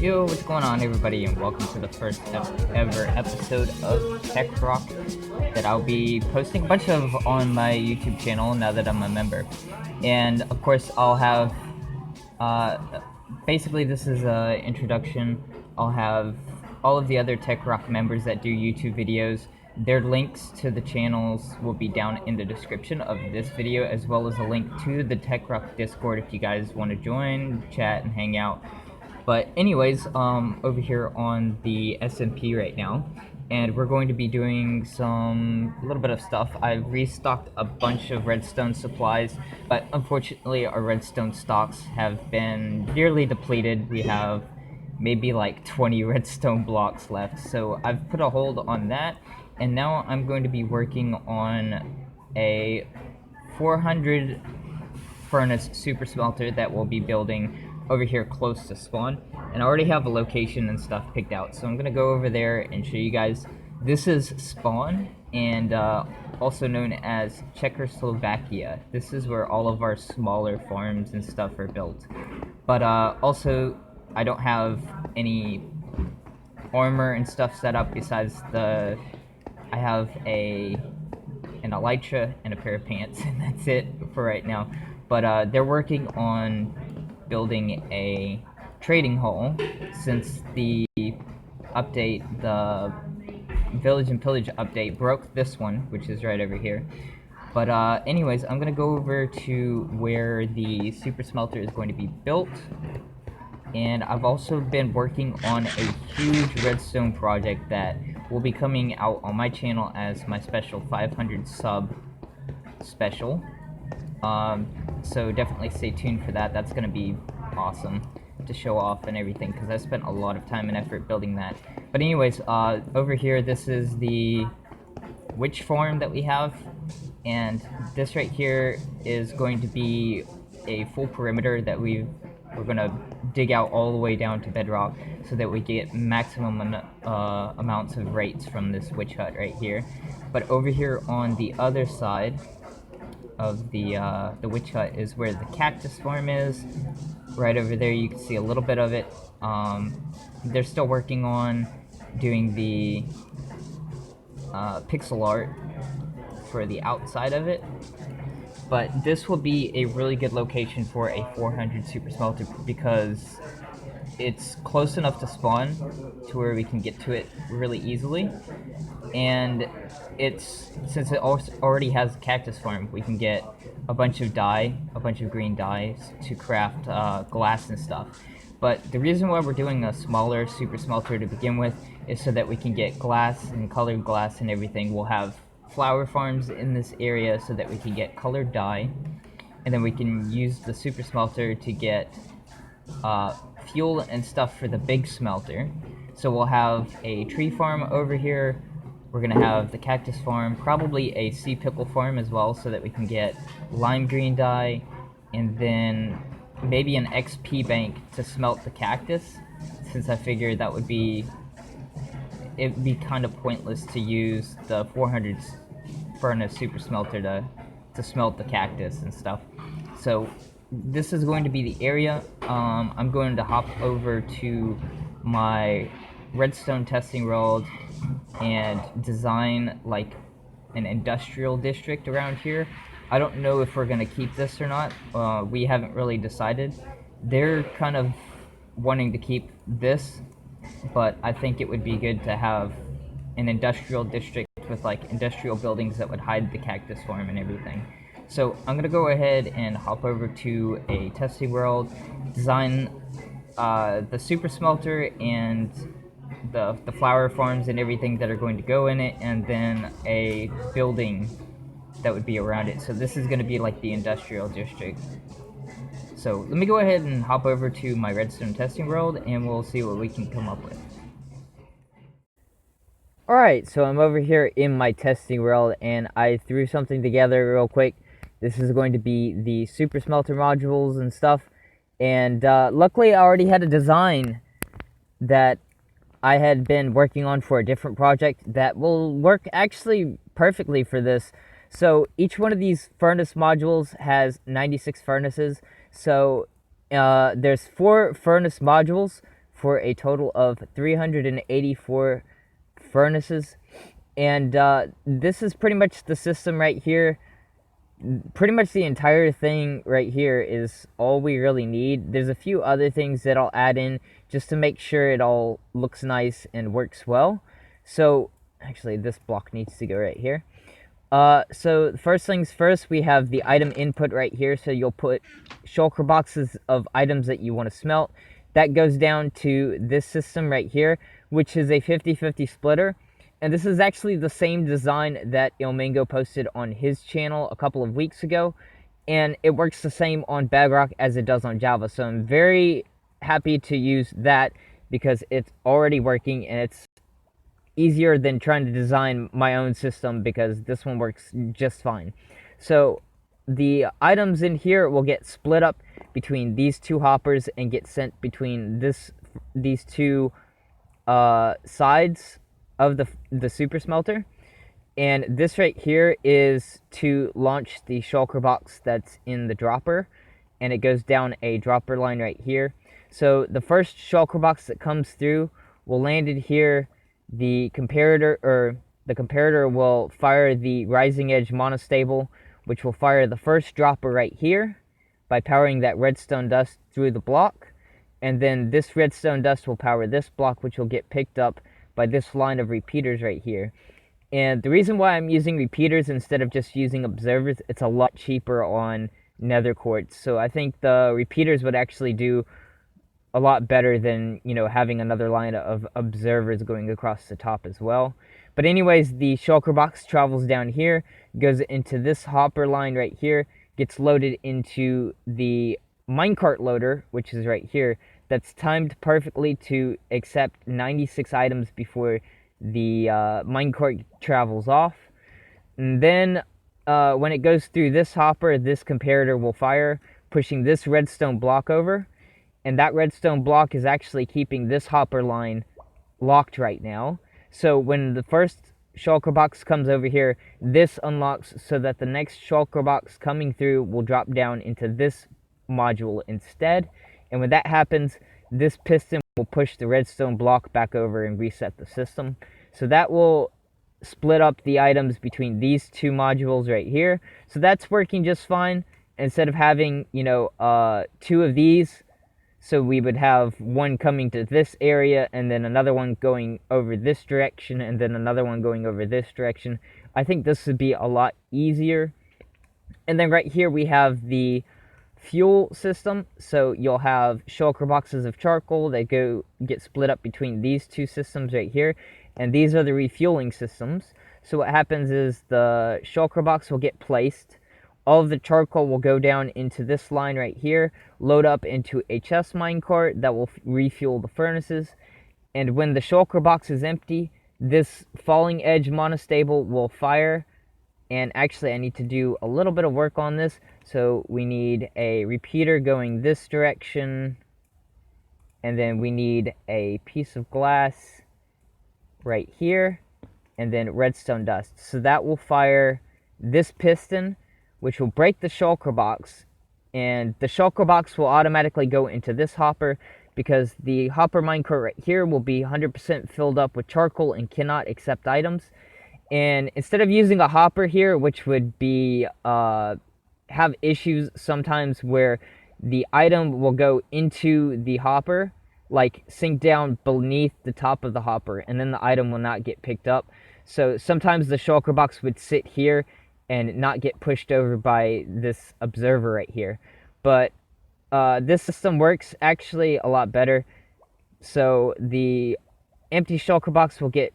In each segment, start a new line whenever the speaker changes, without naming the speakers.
Yo, what's going on, everybody, and welcome to the first ever episode of TechRock that I'll be posting a bunch of on my YouTube channel now that I'm a member. And of course, I'll have basically this is an introduction. I'll have all of the other TechRock members that do YouTube videos. Their links to the channels will be down in the description of this video, as well as a link to the TechRock Discord if you guys want to join, chat, and hang out. But anyways, over here on the SMP right now, and we're going to be doing a little bit of stuff. I've restocked a bunch of redstone supplies, but unfortunately our redstone stocks have been nearly depleted. We have maybe like 20 redstone blocks left, so I've put a hold on that, and now I'm going to be working on a 400 furnace super smelter that we'll be building over here close to spawn, and I already have a location and stuff picked out, so I'm gonna go over there and show you guys. This is spawn, and also known as Czechoslovakia. This is where all of our smaller farms and stuff are built. But also, I don't have any armor and stuff set up besides I have an elytra and a pair of pants, and that's it for right now. But they're working on building a trading hall since the update, the village and pillage update, broke this one, which is right over here. But anyways, I'm gonna go over to where the super smelter is going to be built, and I've also been working on a huge redstone project that will be coming out on my channel as my special 500 sub special. So definitely stay tuned for that. That's gonna be awesome to show off and everything, because I spent a lot of time and effort building that. But anyways, over here, this is the witch farm that we have, and this right here is going to be a full perimeter that we're gonna dig out all the way down to bedrock so that we get maximum amounts of rates from this witch hut right here. But over here on the other side of the witch hut is where the cactus farm is. Right over there, you can see a little bit of it. They're still working on doing the pixel art for the outside of it, but this will be a really good location for a 400 super smelter because it's close enough to spawn to where we can get to it really easily, and since it already has a cactus farm, we can get a bunch of green dyes to craft glass and stuff. But the reason why we're doing a smaller super smelter to begin with is so that we can get glass and colored glass and everything. We'll have flower farms in this area so that we can get colored dye, and then we can use the super smelter to get fuel and stuff for the big smelter. So we'll have a tree farm over here. We're gonna have the cactus farm, probably a sea pickle farm as well, so that we can get lime green dye, and then maybe an XP bank to smelt the cactus, since I figured that it'd be kind of pointless to use the 400 furnace super smelter to smelt the cactus and stuff. So this is going to be the area. I'm going to hop over to my redstone testing world and design like an industrial district around here. I don't know if we're going to keep this or not. We haven't really decided. They're kind of wanting to keep this, but I think it would be good to have an industrial district with like industrial buildings that would hide the cactus farm and everything. So I'm gonna go ahead and hop over to a testing world, design the super smelter and the flower farms and everything that are going to go in it, and then a building that would be around it. So this is going to be like the industrial district. So let me go ahead and hop over to my redstone testing world, and we'll see what we can come up with. Alright, so I'm over here in my testing world, and I threw something together real quick. This is going to be the super smelter modules and stuff, and luckily I already had a design that I had been working on for a different project that will work actually perfectly for this. So each one of these furnace modules has 96 furnaces. So there's 4 furnace modules for a total of 384 furnaces. And this is pretty much the system right here. Pretty much the entire thing right here is all we really need. There's a few other things that I'll add in just to make sure it all looks nice and works well. So actually this block needs to go right here. So first things first, we have the item input right here. So you'll put shulker boxes of items that you want to smelt. That goes down to this system right here, which is a 50-50 splitter. And this is actually the same design that Ilmingo posted on his channel a couple of weeks ago. And it works the same on Bedrock as it does on Java. So I'm very happy to use that because it's already working and it's easier than trying to design my own system because this one works just fine. So the items in here will get split up between these two hoppers and get sent between these two sides of the super smelter. And this right here is to launch the shulker box that's in the dropper, and it goes down a dropper line right here. So the first shulker box that comes through will land in here. The comparator will fire the rising edge monostable, which will fire the first dropper right here by powering that redstone dust through the block. And then this redstone dust will power this block, which will get picked up by this line of repeaters right here. And the reason why I'm using repeaters instead of just using observers, it's a lot cheaper on nether quartz. So I think the repeaters would actually do a lot better than, you know, having another line of observers going across the top as well. But anyways, the shulker box travels down here, goes into this hopper line right here, gets loaded into the minecart loader, which is right here. That's timed perfectly to accept 96 items before the minecart travels off. And then when it goes through this hopper, this comparator will fire, pushing this redstone block over. And that redstone block is actually keeping this hopper line locked right now. So when the first shulker box comes over here, this unlocks so that the next shulker box coming through will drop down into this module instead. And when that happens, this piston will push the redstone block back over and reset the system. So that will split up the items between these two modules right here. So that's working just fine. Instead of having, you know, two of these, so we would have one coming to this area and then another one going over this direction and then another one going over this direction. I think this would be a lot easier. And then right here we have the fuel system. So you'll have shulker boxes of charcoal that get split up between these two systems right here. And these are the refueling systems. So what happens is the shulker box will get placed. All of the charcoal will go down into this line right here, load up into a chest minecart that will refuel the furnaces. And when the shulker box is empty, this falling edge monostable will fire. And actually, I need to do a little bit of work on this. So we need a repeater going this direction. And then we need a piece of glass right here. And then redstone dust. So that will fire this piston, which will break the shulker box, and the shulker box will automatically go into this hopper because the hopper minecart right here will be 100% filled up with charcoal and cannot accept items. And instead of using a hopper here, which would be have issues sometimes where the item will go into the hopper, like sink down beneath the top of the hopper, and then the item will not get picked up. So sometimes the shulker box would sit here and not get pushed over by this observer right here. But this system works actually a lot better. So the empty shulker box will get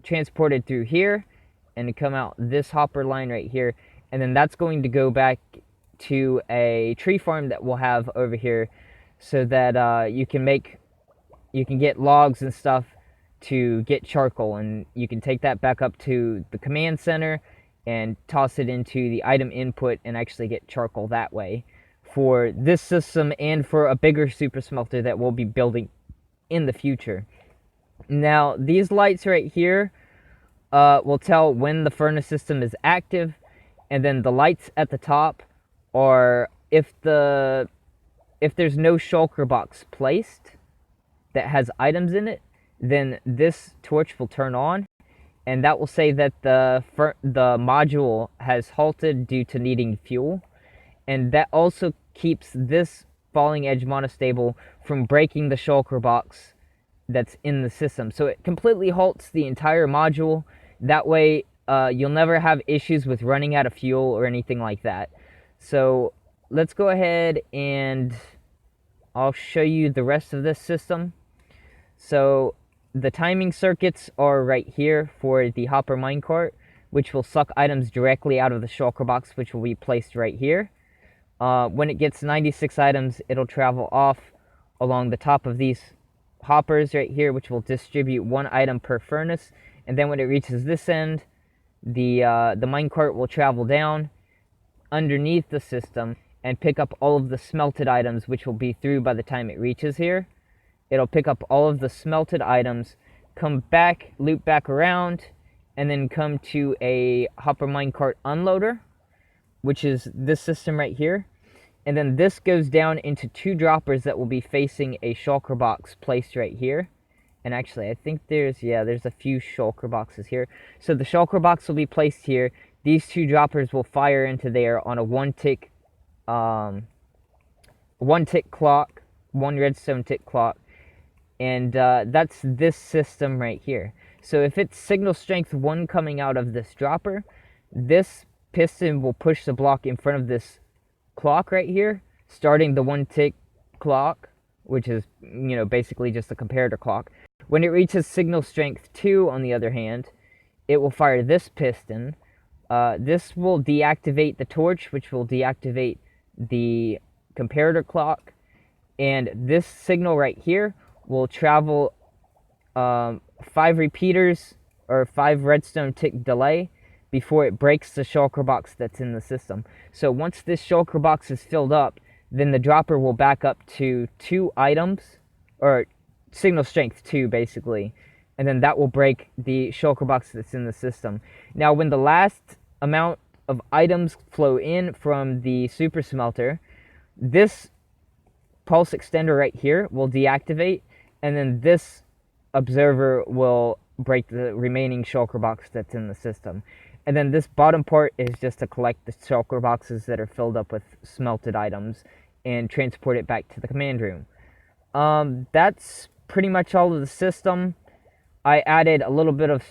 transported through here and come out this hopper line right here. And then that's going to go back to a tree farm that we'll have over here so that you can get logs and stuff to get charcoal. And you can take that back up to the command center and toss it into the item input and actually get charcoal that way for this system and for a bigger super smelter that we'll be building in the future. Now, these lights right here will tell when the furnace system is active, and then the lights at the top are if there's no shulker box placed, that has items in it, then this torch will turn on, and that will say that the module has halted due to needing fuel. And that also keeps this falling edge monostable from breaking the shulker box that's in the system. So it completely halts the entire module. That way you'll never have issues with running out of fuel or anything like that. So let's go ahead and I'll show you the rest of this system. So the timing circuits are right here for the hopper minecart, which will suck items directly out of the shulker box, which will be placed right here. When it gets 96 items, it'll travel off along the top of these hoppers right here, which will distribute 1 item per furnace. And then when it reaches this end, the minecart will travel down underneath the system and pick up all of the smelted items, which will be through by the time it reaches here. It'll pick up all of the smelted items, come back, loop back around, and then come to a hopper minecart unloader, which is this system right here. And then this goes down into 2 droppers that will be facing a shulker box placed right here. And actually, I think there's a few shulker boxes here. So the shulker box will be placed here. These 2 droppers will fire into there on a 1-tick clock, 1 redstone tick clock. And that's this system right here. So if it's signal strength 1 coming out of this dropper, this piston will push the block in front of this clock right here, starting the 1-tick clock, which is, basically just a comparator clock. When it reaches signal strength 2, on the other hand, it will fire this piston. This will deactivate the torch, which will deactivate the comparator clock. And this signal right here will travel 5 repeaters or 5 redstone tick delay before it breaks the shulker box that's in the system. So once this shulker box is filled up, then the dropper will back up to 2 items, or signal strength 2 basically, and then that will break the shulker box that's in the system. Now when the last amount of items flow in from the super smelter, this pulse extender right here will deactivate, and then this observer will break the remaining shulker box that's in the system. And then this bottom part is just to collect the shulker boxes that are filled up with smelted items and transport it back to the command room. That's pretty much all of the system. I added a little bit of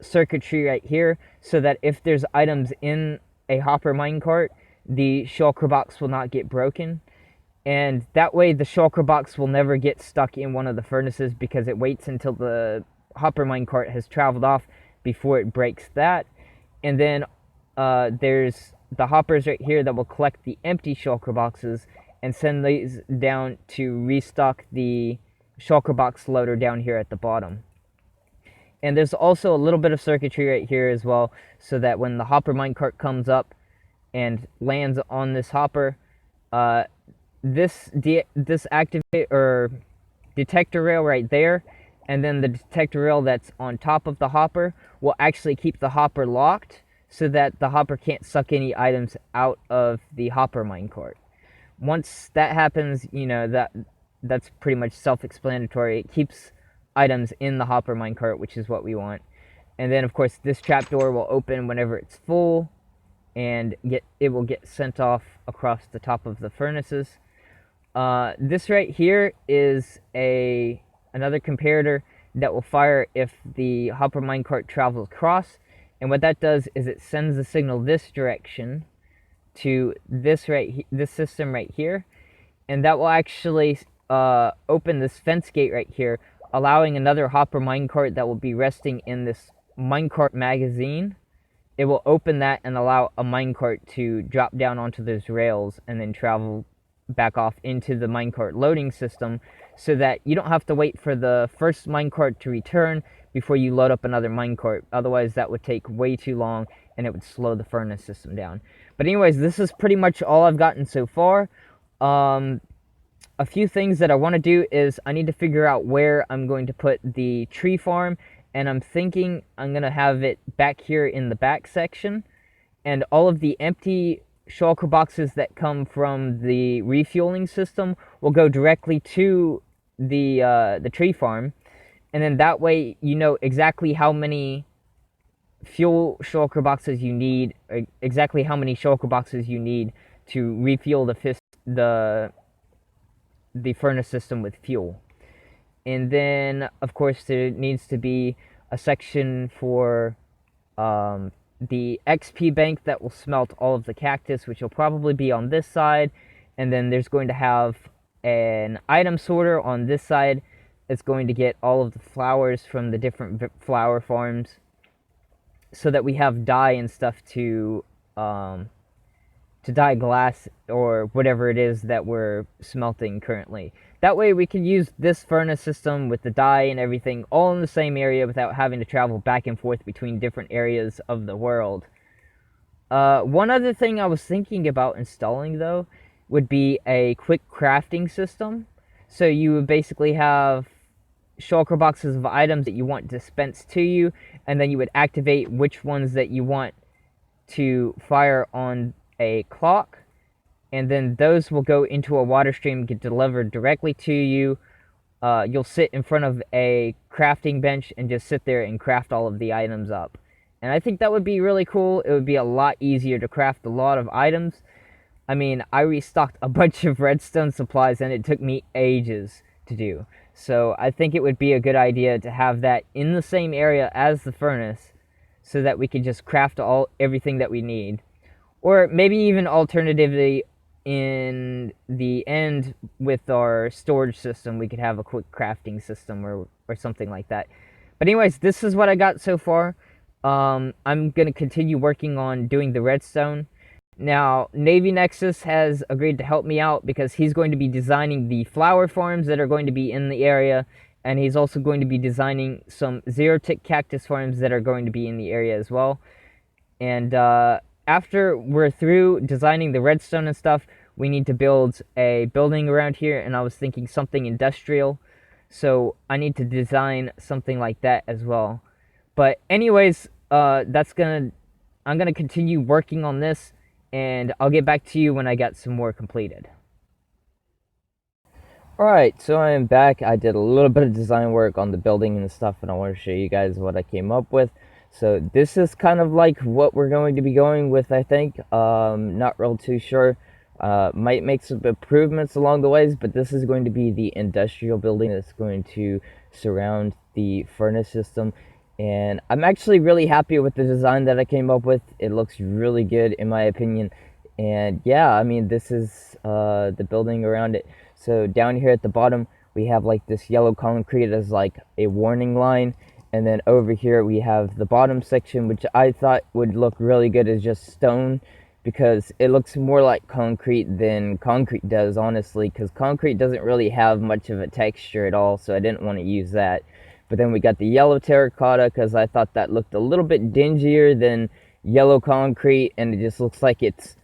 circuitry right here so that if there's items in a hopper minecart, the shulker box will not get broken. And that way the shulker box will never get stuck in one of the furnaces, because it waits until the hopper minecart has traveled off before it breaks that. And then there's the hoppers right here that will collect the empty shulker boxes and send these down to restock the shulker box loader down here at the bottom. And there's also a little bit of circuitry right here as well, so that when the hopper minecart comes up and lands on this hopper, this activate or detector rail right there, and then the detector rail that's on top of the hopper will actually keep the hopper locked, so that the hopper can't suck any items out of the hopper minecart. Once that happens, that's pretty much self-explanatory. It keeps items in the hopper minecart, which is what we want. And then, of course, this trapdoor will open whenever it's full, and it will get sent off across the top of the furnaces. This right here is another comparator that will fire if the hopper minecart travels across. And what that does is it sends the signal this direction to this system right here, and that will actually open this fence gate right here, allowing another hopper minecart that will be resting in this minecart magazine. It will open that and allow a minecart to drop down onto those rails and then travel back off into the minecart loading system, so that you don't have to wait for the first minecart to return before you load up another minecart. Otherwise, that would take way too long and it would slow the furnace system down. But anyways, this is pretty much all I've gotten so far. A few things that I want to do is I need to figure out where I'm going to put the tree farm, and I'm thinking I'm going to have it back here in the back section, and all of the empty shulker boxes that come from the refueling system will go directly to the tree farm, and then that way you know exactly how many fuel shulker boxes you need, exactly how many shulker boxes you need to refuel the furnace system with fuel. And then, of course, there needs to be a section for the XP bank that will smelt all of the cactus, which will probably be on this side. And then there's going to have an item sorter on this side. It's going to get all of the flowers from the different flower farms, so that we have dye and stuff to dye glass or whatever it is that we're smelting currently. That way we can use this furnace system with the dye and everything all in the same area without having to travel back and forth between different areas of the world. One other thing I was thinking about installing, though, would be a quick crafting system. So you would basically have shulker boxes of items that you want dispensed to you, and then you would activate which ones that you want to fire on a clock, and then those will go into a water stream, get delivered directly to you. You'll sit in front of a crafting bench and just sit there and craft all of the items up. And I think that would be really cool. It would be a lot easier to craft a lot of items. I mean, I restocked a bunch of redstone supplies and it took me ages to do. So I think it would be a good idea to have that in the same area as the furnace, so that we can just craft everything that we need. Or maybe even alternatively, in the end with our storage system, we could have a quick crafting system or something like that. But anyways, this is what I got so far. I'm going to continue working on doing the redstone. Now, Navy Nexus has agreed to help me out because he's going to be designing the flower farms that are going to be in the area, and he's also going to be designing some zero-tick cactus farms that are going to be in the area as well. And after we're through designing the redstone and stuff, we need to build a building around here, and I was thinking something industrial, so I need to design something like that as well. But anyways, I'm gonna continue working on this, and I'll get back to you when I got some more completed. Alright, so I am back. I did a little bit of design work on the building and stuff, and I want to show you guys what I came up with. So this is kind of like what we're going to be going with, I think. Not real too sure. Might make some improvements along the ways, but this is going to be the industrial building that's going to surround the furnace system. And I'm actually really happy with the design that I came up with. It looks really good in my opinion. And yeah, I mean, this is the building around it. So down here at the bottom, we have like this yellow concrete as like a warning line. And then over here we have the bottom section, which I thought would look really good as just stone, because it looks more like concrete than concrete does, honestly, because concrete doesn't really have much of a texture at all, so I didn't want to use that. But then we got the yellow terracotta, because I thought that looked a little bit dingier than yellow concrete, and it just looks like it's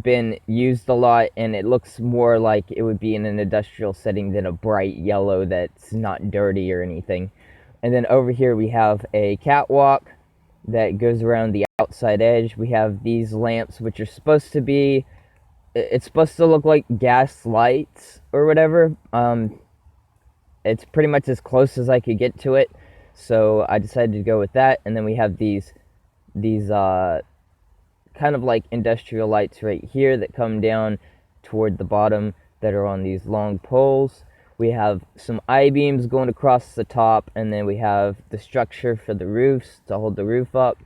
been used a lot, and it looks more like it would be in an industrial setting than a bright yellow that's not dirty or anything. And then over here we have a catwalk that goes around the outside edge. We have these lamps, which are supposed to be, it's supposed to look like gas lights or whatever. It's pretty much as close as I could get to it, so I decided to go with that. And then we have these kind of like industrial lights right here that come down toward the bottom that are on these long poles. We have some I-beams going across the top, and then we have the structure for the roofs to hold the roof up.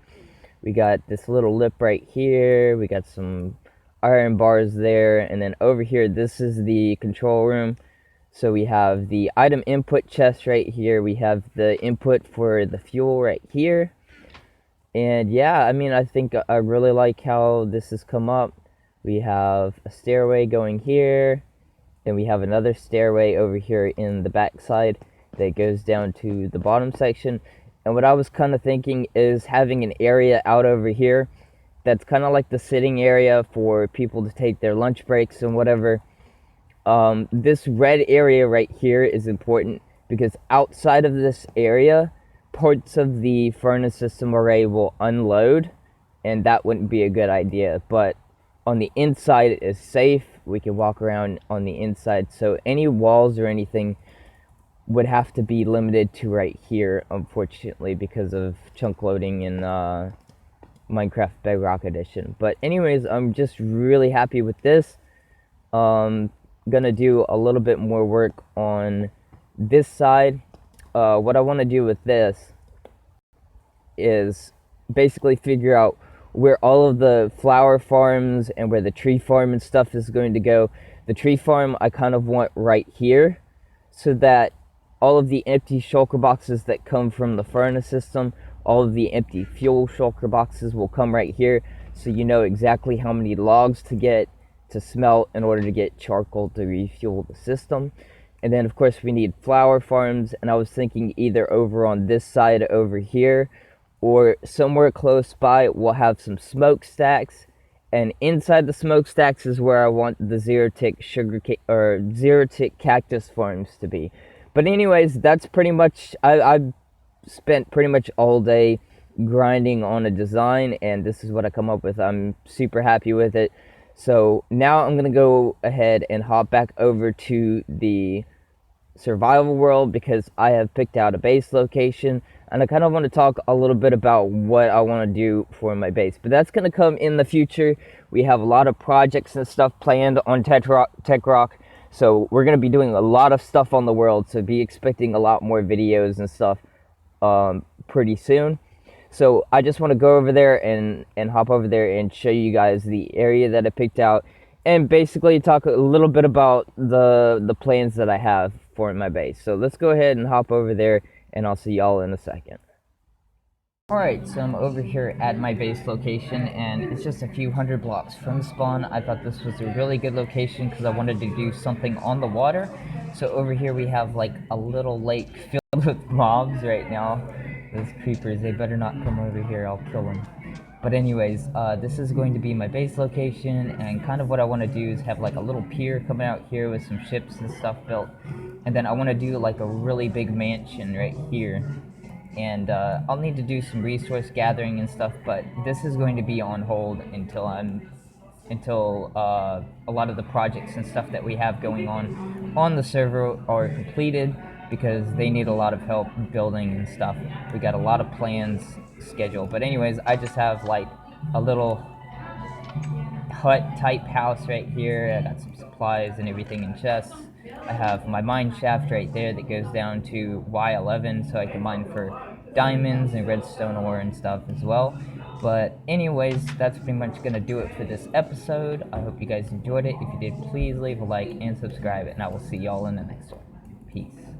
We got this little lip right here. We got some iron bars there, and then over here, this is the control room. So we have the item input chest right here. We have the input for the fuel right here. And yeah, I mean, I think I really like how this has come up. We have a stairway going here. Then we have another stairway over here in the back side that goes down to the bottom section. And what I was kind of thinking is having an area out over here that's kind of like the sitting area for people to take their lunch breaks and whatever. This red area right here is important because outside of this area, parts of the furnace system array will unload, and that wouldn't be a good idea. But on the inside, it is safe. We can walk around on the inside, so any walls or anything would have to be limited to right here, unfortunately, because of chunk loading in Minecraft Bedrock Edition. But anyways, I'm just really happy with this. Gonna do a little bit more work on this side. What I want to do with this is basically figure out where all of the flower farms and where the tree farm and stuff is going to go. The tree farm I kind of want right here, so that all of the empty shulker boxes that come from the furnace system, all of the empty fuel shulker boxes will come right here, so you know exactly how many logs to get to smelt in order to get charcoal to refuel the system. And then of course we need flower farms, and I was thinking either over on this side over here or somewhere close by we'll have some smokestacks, and inside the smokestacks is where I want the zero-tick zero-tick cactus farms to be. But anyways, that's pretty much, I've spent pretty much all day grinding on a design, and this is what I come up with. I'm super happy with it. So now I'm gonna go ahead and hop back over to the survival world because I have picked out a base location, and I kind of want to talk a little bit about what I want to do for my base, but that's going to come in the future. We have a lot of projects and stuff planned on TechRock, so we're going to be doing a lot of stuff on the world, so be expecting a lot more videos and stuff pretty soon. So I just want to go over there and hop over there and show you guys the area that I picked out, and basically talk a little bit about the plans that I have for my base. So let's go ahead and hop over there, and I'll see y'all in a second. Alright, so I'm over here at my base location, and it's just a few hundred blocks from spawn. I thought this was a really good location because I wanted to do something on the water. So over here we have like a little lake filled with mobs right now. Those creepers, they better not come over here, I'll kill them. But anyways, this is going to be my base location, and kind of what I want to do is have like a little pier coming out here with some ships and stuff built. And then I want to do like a really big mansion right here. And I'll need to do some resource gathering and stuff, but this is going to be on hold until a lot of the projects and stuff that we have going on the server are completed, because they need a lot of help building and stuff. We got a lot of plans scheduled. But anyways, I just have like a little hut type house right here. I got some supplies and everything in chests. I have my mine shaft right there that goes down to Y11, so I can mine for diamonds and redstone ore and stuff as well. But anyways, that's pretty much gonna do it for this episode. I hope you guys enjoyed it. If you did, please leave a like and subscribe, and I will see y'all in the next one. Peace.